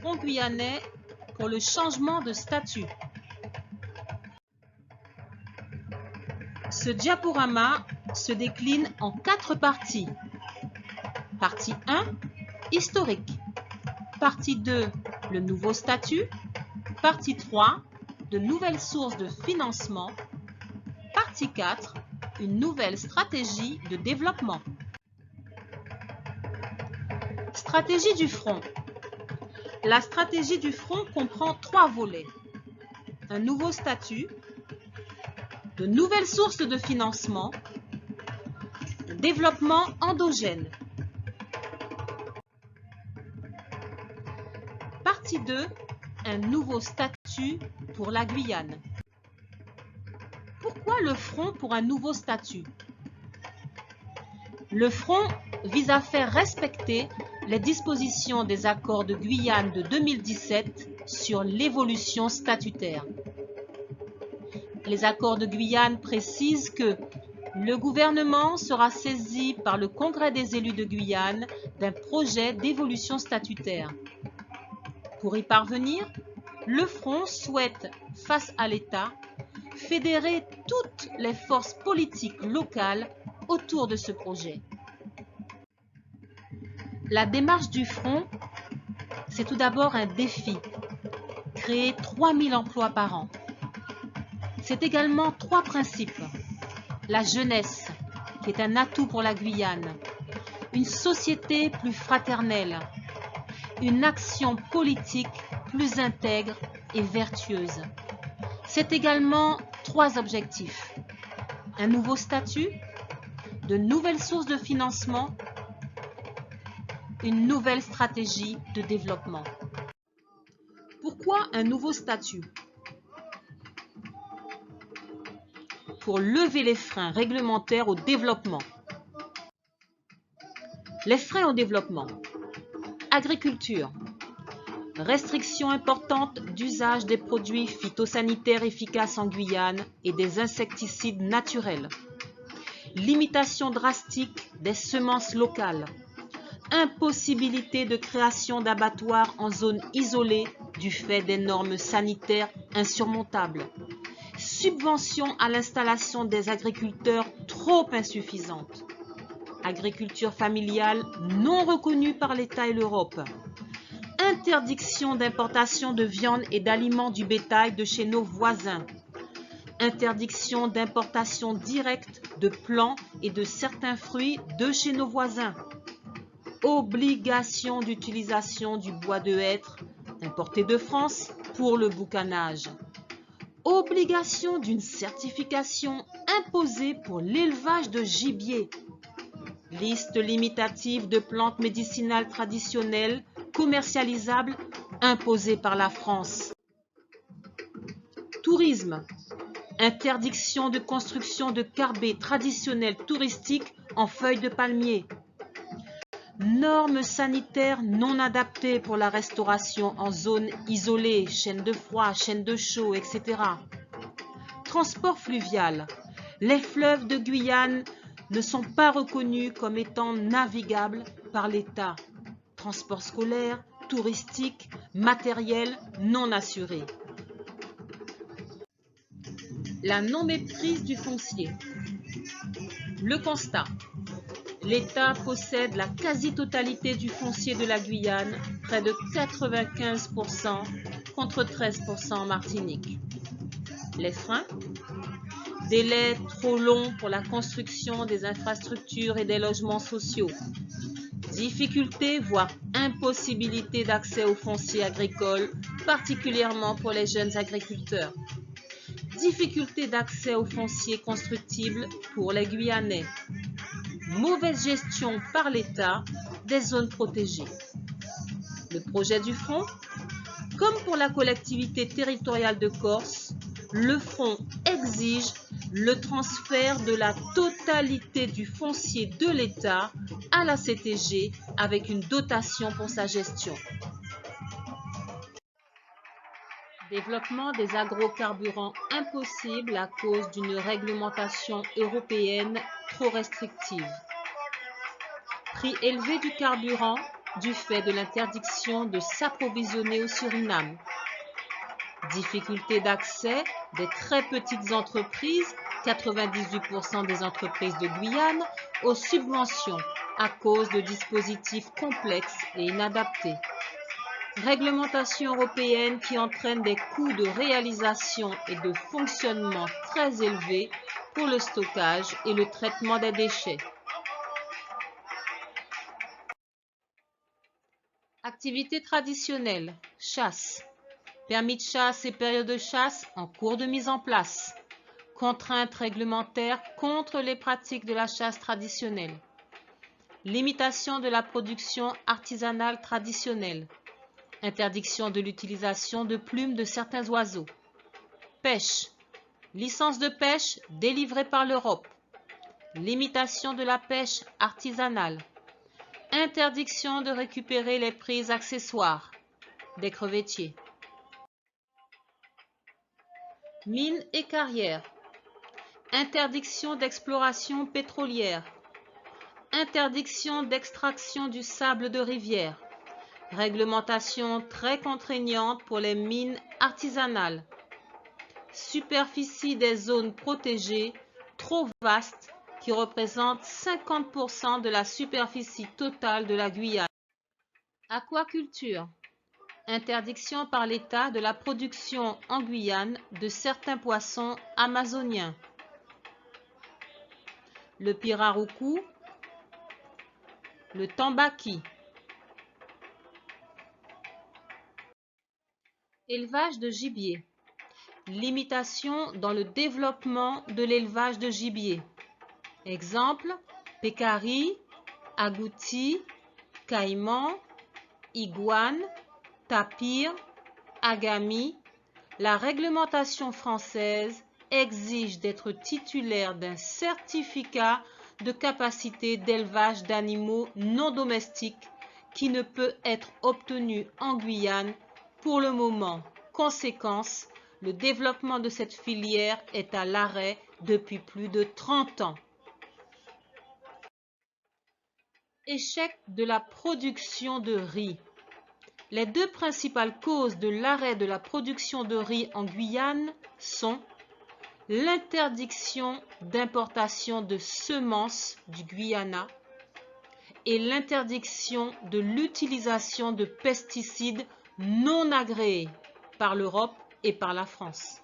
Front guyanais pour le changement de statut. Ce diaporama se décline en 4 parties. Partie 1, historique. Partie 2, le nouveau statut. Partie 3, de nouvelles sources de financement. Partie 4, une nouvelle stratégie de développement. Stratégie du front. La stratégie du front comprend 3 volets. Un nouveau statut, de nouvelles sources de financement, développement endogène. Partie 2, un nouveau statut pour la Guyane. Pourquoi le front pour un nouveau statut? Le front vise à faire respecter les dispositions des accords de Guyane de 2017 sur l'évolution statutaire. Les accords de Guyane précisent que le gouvernement sera saisi par le Congrès des élus de Guyane d'un projet d'évolution statutaire. Pour y parvenir, le Front souhaite, face à l'État, fédérer toutes les forces politiques locales autour de ce projet. La démarche du Front, c'est tout d'abord un défi, créer 3000 emplois par an. C'est également 3 principes. La jeunesse, qui est un atout pour la Guyane, une société plus fraternelle, une action politique plus intègre et vertueuse. C'est également 3 objectifs. Un nouveau statut, de nouvelles sources de financement, une nouvelle stratégie de développement. Pourquoi un nouveau statut? Pour lever les freins réglementaires au développement. Les freins au développement. Agriculture. Restriction importante d'usage des produits phytosanitaires efficaces en Guyane et des insecticides naturels. Limitation drastique des semences locales. Impossibilité de création d'abattoirs en zone isolée du fait des normes sanitaires insurmontables. Subventions à l'installation des agriculteurs trop insuffisantes. Agriculture familiale non reconnue par l'État et l'Europe. Interdiction d'importation de viande et d'aliments du bétail de chez nos voisins. Interdiction d'importation directe de plants et de certains fruits de chez nos voisins. Obligation d'utilisation du bois de hêtre importé de France pour le boucanage. Obligation d'une certification imposée pour l'élevage de gibier. Liste limitative de plantes médicinales traditionnelles commercialisables imposée par la France. Tourisme. Interdiction de construction de carbets traditionnels touristiques en feuilles de palmier. Normes sanitaires non adaptées pour la restauration en zone isolée, chaîne de froid, chaîne de chaud, etc. Transport fluvial. Les fleuves de Guyane ne sont pas reconnus comme étant navigables par l'État. Transport scolaire, touristique, matériel non assuré. La non-maîtrise du foncier. Le constat. L'État possède la quasi-totalité du foncier de la Guyane, près de 95% contre 13% en Martinique. Les freins? Délai trop long pour la construction des infrastructures et des logements sociaux. Difficulté, voire impossibilité d'accès au foncier agricole, particulièrement pour les jeunes agriculteurs. Difficulté d'accès au foncier constructible pour les Guyanais. Mauvaise gestion par l'État des zones protégées. Le projet du Front, comme pour la collectivité territoriale de Corse, le Front exige le transfert de la totalité du foncier de l'État à la CTG avec une dotation pour sa gestion. Développement des agrocarburants impossible à cause d'une réglementation européenne trop restrictive. Prix élevé du carburant, du fait de l'interdiction de s'approvisionner au Suriname. Difficulté d'accès des très petites entreprises, 98% des entreprises de Guyane, aux subventions à cause de dispositifs complexes et inadaptés. Réglementation européenne qui entraîne des coûts de réalisation et de fonctionnement très élevés pour le stockage et le traitement des déchets. Activités traditionnelles, chasse. Permis de chasse et période de chasse en cours de mise en place. Contraintes réglementaires contre les pratiques de la chasse traditionnelle. Limitation de la production artisanale traditionnelle. Interdiction de l'utilisation de plumes de certains oiseaux. Pêche. Licence de pêche délivrée par l'Europe. Limitation de la pêche artisanale. Interdiction de récupérer les prises accessoires des crevettiers. Mines et carrières. Interdiction d'exploration pétrolière. Interdiction d'extraction du sable de rivière. Réglementation très contraignante pour les mines artisanales. Superficie des zones protégées trop vaste qui représente 50% de la superficie totale de la Guyane. Aquaculture. Interdiction par l'État de la production en Guyane de certains poissons amazoniens. Le pirarucu, le tambaqui. Élevage de gibier. Limitation dans le développement de l'élevage de gibier. Exemple, pécari, agouti, caïman, iguane, tapir, agami. La réglementation française exige d'être titulaire d'un certificat de capacité d'élevage d'animaux non domestiques qui ne peut être obtenu en Guyane pour le moment. Conséquence, le développement de cette filière est à l'arrêt depuis plus de 30 ans. Échec de la production de riz. Les deux principales causes de l'arrêt de la production de riz en Guyane sont l'interdiction d'importation de semences du Guyana et l'interdiction de l'utilisation de pesticides non agréés par l'Europe et par la France.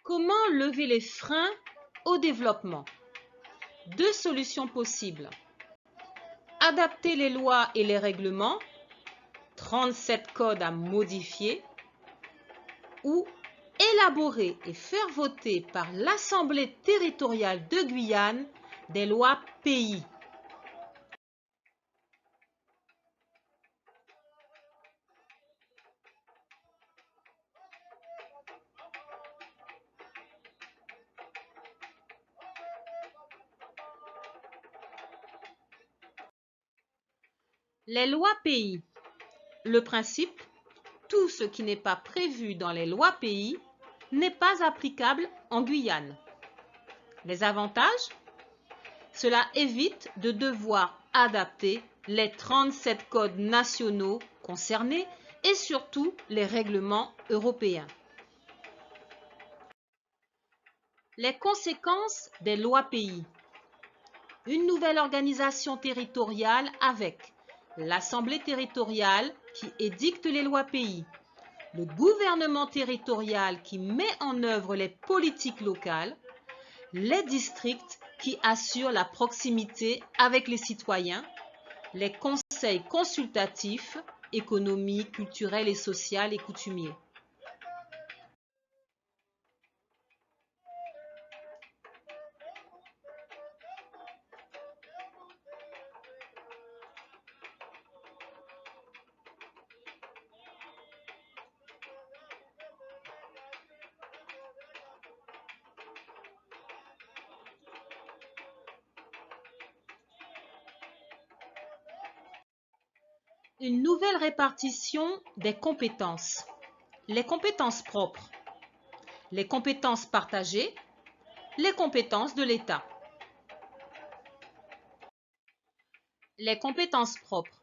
Comment lever les freins au développement? Deux solutions possibles. Adapter les lois et les règlements, 37 codes à modifier, ou élaborer et faire voter par l'Assemblée territoriale de Guyane des lois pays. Les lois pays. Le principe, tout ce qui n'est pas prévu dans les lois pays n'est pas applicable en Guyane. Les avantages? Cela évite de devoir adapter les 37 codes nationaux concernés et surtout les règlements européens. Les conséquences des lois pays. Une nouvelle organisation territoriale avec l'Assemblée territoriale qui édicte les lois pays, le gouvernement territorial qui met en œuvre les politiques locales, les districts qui assurent la proximité avec les citoyens, les conseils consultatifs, économiques, culturels et sociaux et coutumiers. Une nouvelle répartition des compétences. Les compétences propres, les compétences partagées, les compétences de l'État. Les compétences propres.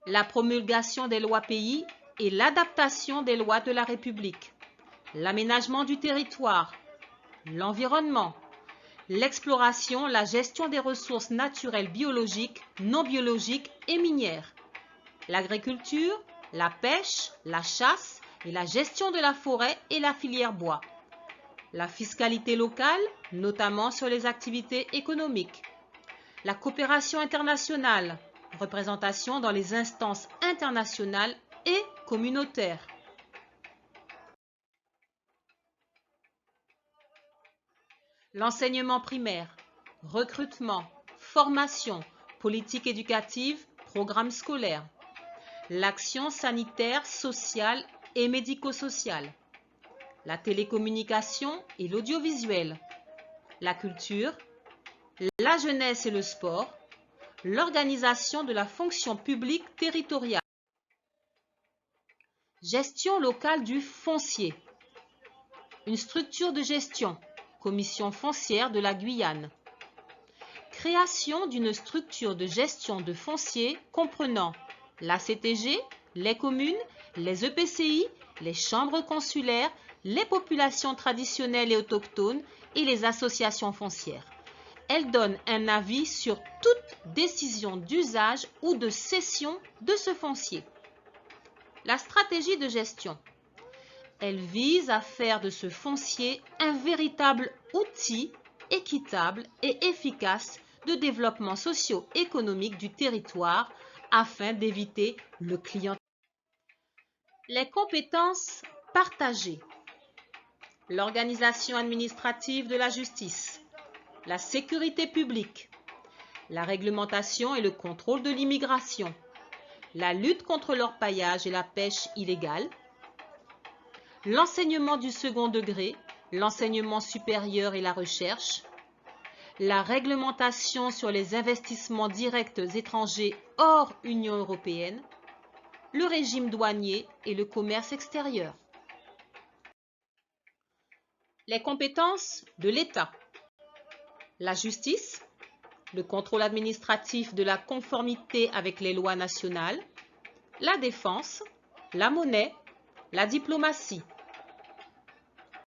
La promulgation des lois pays et l'adaptation des lois de la République. L'aménagement du territoire. L'environnement. L'exploration, la gestion des ressources naturelles biologiques, non biologiques et minières. L'agriculture, la pêche, la chasse et la gestion de la forêt et la filière bois. La fiscalité locale, notamment sur les activités économiques. La coopération internationale, représentation dans les instances internationales et communautaires. L'enseignement primaire, recrutement, formation, politique éducative, programme scolaire. L'action sanitaire, sociale et médico-sociale. La télécommunication et l'audiovisuel. La culture, la jeunesse et le sport. L'organisation de la fonction publique territoriale. Gestion locale du foncier. Une structure de gestion, commission foncière de la Guyane. Création d'une structure de gestion de foncier comprenant la CTG, les communes, les EPCI, les chambres consulaires, les populations traditionnelles et autochtones et les associations foncières. Elle donne un avis sur toute décision d'usage ou de cession de ce foncier. La stratégie de gestion. Elle vise à faire de ce foncier un véritable outil équitable et efficace de développement socio-économique du territoire afin d'éviter le clientélisme. Les compétences partagées. L'organisation administrative de la justice. La sécurité publique, la réglementation et le contrôle de l'immigration, la lutte contre l'orpaillage et la pêche illégale, l'enseignement du second degré, l'enseignement supérieur et la recherche, la réglementation sur les investissements directs étrangers hors Union européenne, le régime douanier et le commerce extérieur. Les compétences de l'État. La justice, le contrôle administratif de la conformité avec les lois nationales, la défense, la monnaie, la diplomatie,